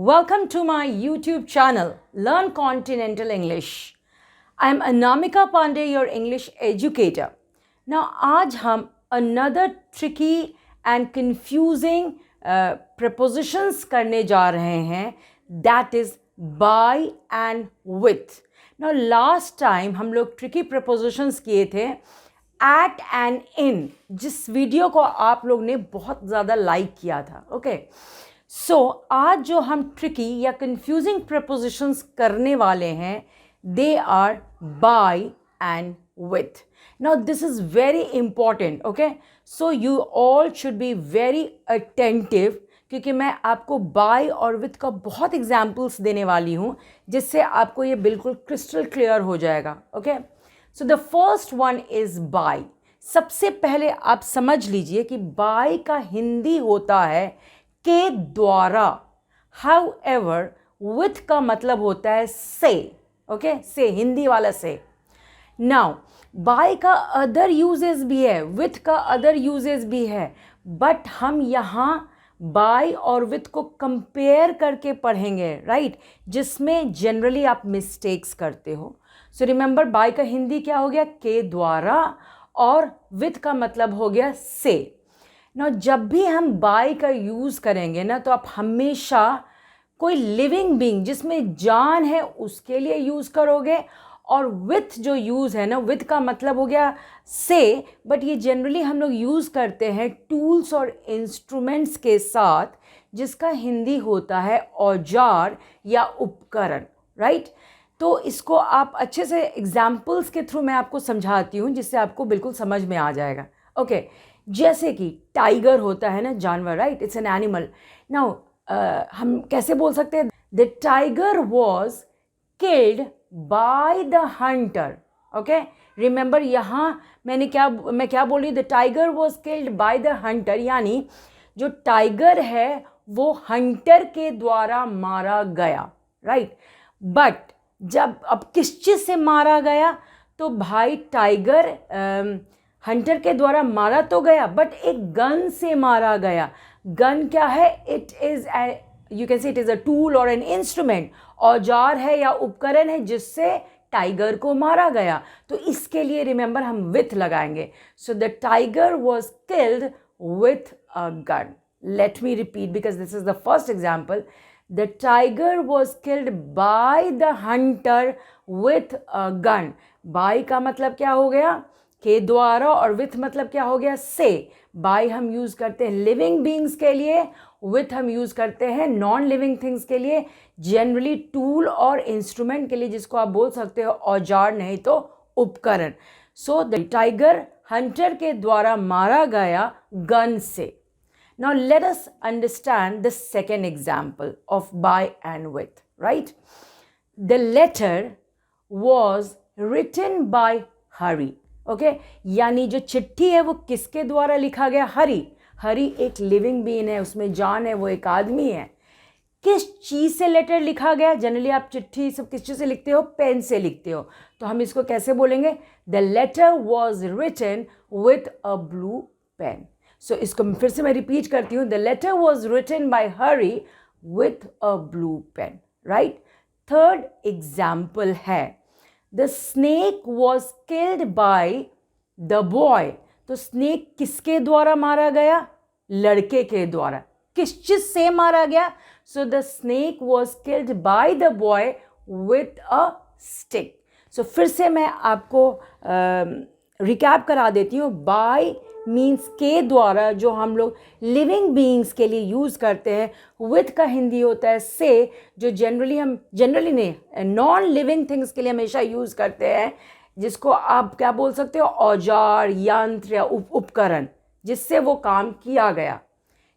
Welcome to my YouTube channel, Learn Continental English. I am Anamika Pandey, your English educator. Now, आज हम another tricky and confusing prepositions करने जा रहे हैं, that is by and with. Now, last time हम लोग tricky prepositions किए थे at and in, जिस वीडियो को आप लोग ने बहुत ज़्यादा लाइक किया था. Okay. सो आज जो हम ट्रिकी या कंफ्यूजिंग प्रपोजिशंस करने वाले हैं they are by and with. Now this is very important. Okay, so you all should be very attentive क्योंकि मैं आपको बाय और विथ का बहुत एग्जाम्पल्स देने वाली हूँ जिससे आपको ये बिल्कुल क्रिस्टल क्लियर हो जाएगा. Okay, so the first one is by. सबसे पहले आप समझ लीजिए कि बाय का हिंदी होता है के द्वारा. However, with का मतलब होता है से. ओके, से, हिंदी वाला से. नाउ बाय का अदर यूजेस भी है, विथ का अदर यूजेस भी है, बट हम यहाँ बाय और विथ को कंपेयर करके पढ़ेंगे, राइट, जिसमें जनरली आप मिस्टेक्स करते हो. सो रिमेंबर, बाय का हिंदी क्या हो गया? के द्वारा, और विथ का मतलब हो गया से. ना जब भी हम बाय का यूज़ करेंगे ना तो आप हमेशा कोई लिविंग बीइंग जिसमें जान है उसके लिए यूज़ करोगे. और विथ जो यूज़ है ना, विथ का मतलब हो गया से, बट ये जनरली हम लोग यूज़ करते हैं टूल्स और इंस्ट्रूमेंट्स के साथ जिसका हिंदी होता है औजार या उपकरण, राइट. तो इसको आप अच्छे से एग्जाम्पल्स के थ्रू मैं आपको समझाती हूँ जिससे आपको बिल्कुल समझ में आ जाएगा. ओके, जैसे कि टाइगर होता है ना, जानवर, right, it's an animal. Now हम कैसे बोल सकते हैं? The tiger was killed by the Hunter. Okay, remember यहाँ मैं क्या बोल रही हूँ? The tiger was killed by the Hunter, यानी जो टाइगर है वो हंटर के द्वारा मारा गया, राइट. बट जब अब किस चीज़ से मारा गया? तो भाई टाइगर हंटर के द्वारा मारा तो गया, बट एक गन से मारा गया. गन क्या है? It is you can say it is a tool और एन इंस्ट्रूमेंट. औजार है या उपकरण है जिससे टाइगर को मारा गया. तो इसके लिए रिमेंबर हम विथ लगाएंगे. So the tiger was killed with a gun. Let me repeat because this is the first example. The tiger was killed by the hunter with a gun. By का मतलब क्या हो गया? के द्वारा, और विथ मतलब क्या हो गया? से. बाय हम यूज़ करते हैं लिविंग बीइंग्स के लिए, विथ हम यूज़ करते हैं नॉन लिविंग थिंग्स के लिए, जनरली टूल और इंस्ट्रूमेंट के लिए, जिसको आप बोल सकते हो औजार नहीं तो उपकरण. सो द टाइगर हंटर के द्वारा मारा गया गन से. Now let us understand the second example of by and with, right. The letter was written by Hari. Okay, यानी जो चिट्ठी है वो किसके द्वारा लिखा गया? हरी. हरी एक लिविंग बीइंग है, उसमें जान है, वो एक आदमी है. किस चीज़ से लेटर लिखा गया? जनरली आप चिट्ठी सब किस चीज़ से लिखते हो? पेन से लिखते हो. तो हम इसको कैसे बोलेंगे? The letter was written with a blue pen. So इसको फिर से मैं रिपीट करती हूँ. The letter was written by Hari with a blue pen, right. Third example है the snake was killed by the boy. तो स्नेक किसके द्वारा मारा गया? लड़के के द्वारा. किस चीज से मारा गया? So the snake was killed by the boy with a stick. So फिर से मैं आपको रिकैप करा देती हूँ. बाय मीन्स के द्वारा, जो हम लोग लिविंग बीइंग्स के लिए यूज़ करते हैं. विथ का हिंदी होता है से, जो जनरली नहीं, नॉन लिविंग थिंग्स के लिए हमेशा यूज़ करते हैं, जिसको आप क्या बोल सकते हो? औजार, यंत्र या उपकरण, जिससे वो काम किया गया.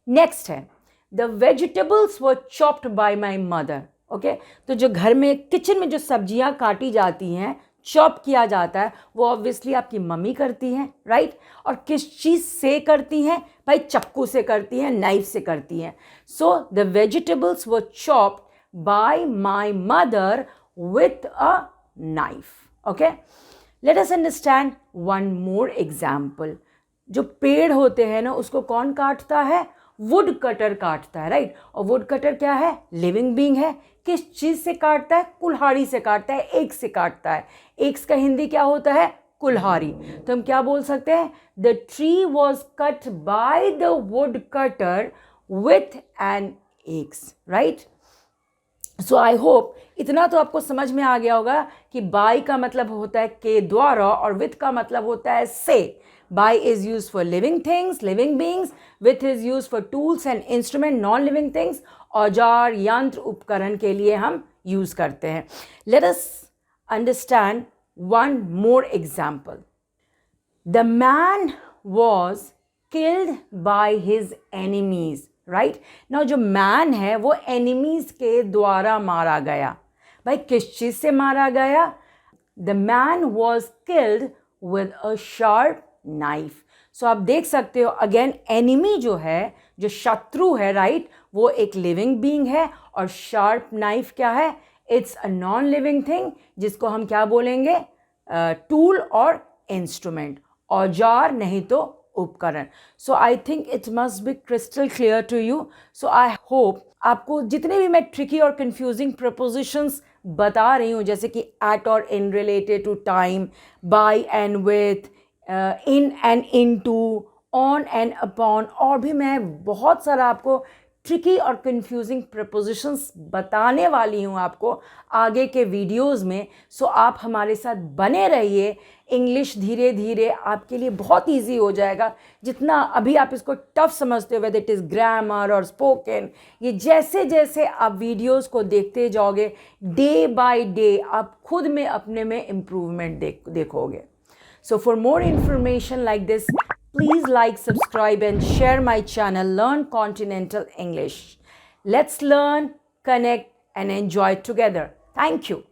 नेक्स्ट है the vegetables were chopped bye my mother. Okay, तो जो घर में किचन में जो सब्जियां काटी जाती हैं, चॉप किया जाता है, वो ऑब्वियसली आपकी मम्मी करती हैं, राइट. और किस चीज़ से करती हैं? भाई चाकू से करती हैं, नाइफ से करती हैं. So the vegetables were chopped bye my mother with a knife. Okay, late us understand one more example. जो पेड़ होते हैं ना, उसको कौन काटता है? वुड कटर काटता है, राइट। और वुड कटर क्या है? लिविंग बीइंग है। किस चीज़ से काटता है? कुल्हाड़ी से काटता है, एक्स से काटता है। एक्स का हिंदी क्या होता है? कुल्हाड़ी। तो हम क्या बोल सकते हैं? The tree was cut by the wood cutter with an x, right. So I hope इतना तो आपको समझ में आ गया होगा कि बाय का मतलब होता है के द्वारा और विथ का मतलब होता है से। By is use for living things, living beings. With is use for tools and instrument, non living things. औजार, यंत्र, उपकरण के लिए हम यूज करते हैं। Let us understand one more example. The man was killed by his enemies, right. Now जो man है वो एनिमीज के द्वारा मारा गया। भाई किस चीज से मारा गया? The man was killed with a sharp knife. So आप देख सकते हो अगेन, एनिमी जो है, जो शत्रु है, राइट, वो एक लिविंग बीइंग है। और शार्प नाइफ क्या है? It's a non living thing, जिसको हम क्या बोलेंगे? टूल और इंस्ट्रूमेंट, औजार नहीं तो उपकरण। So I think it must be crystal clear to you. So I hope आपको जितने भी मैं ट्रिकी और कंफ्यूजिंग प्रपोजिशंस बता रही हूँ, जैसे कि एट और in related to time, by and with, in and into, on and upon, और भी मैं बहुत सारा आपको ट्रिकी और कंफ्यूजिंग प्रपोजिशंस बताने वाली हूँ आपको आगे के वीडियोस में। सो आप हमारे साथ बने रहिए। इंग्लिश धीरे धीरे आपके लिए बहुत इजी हो जाएगा। जितना अभी आप इसको टफ समझते हो, वेदर इट इज़ ग्रामर और स्पोकन, ये जैसे जैसे आप वीडियोस को देखते जाओगे, डे बाय डे आप खुद में अपने में इम्प्रूवमेंट देखोगे। So for more information like this, please like, subscribe and share my channel, Learn Continental English. Let's learn, connect and enjoy together. Thank you.